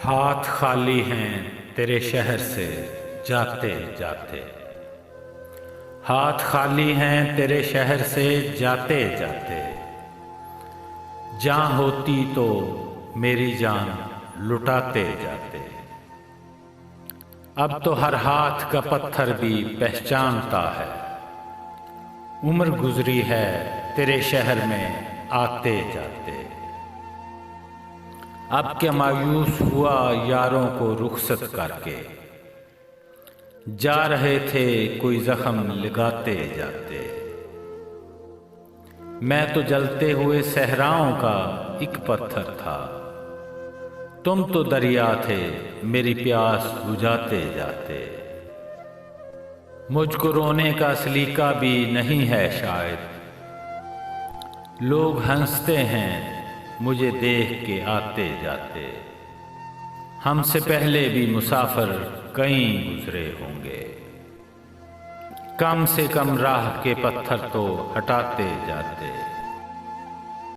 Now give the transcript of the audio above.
हाथ खाली हैं तेरे शहर से जाते जाते। हाथ खाली हैं तेरे शहर से जाते जाते। जान होती तो मेरी जान लुटाते जाते। अब तो हर हाथ का पत्थर भी पहचानता है। उम्र गुजरी है तेरे शहर में आते जाते। अब क्या मायूस हुआ यारों को रुखसत करके। जा रहे थे कोई जख्म लगाते जाते। मैं तो जलते हुए सहराओं का एक पत्थर था। तुम तो दरिया थे मेरी प्यास बुझाते जाते। मुझको रोने का सलीका भी नहीं है शायद। लोग हंसते हैं मुझे देख के आते जाते। हमसे पहले भी मुसाफिर कई गुजरे होंगे। कम से कम राह के पत्थर तो हटाते जाते।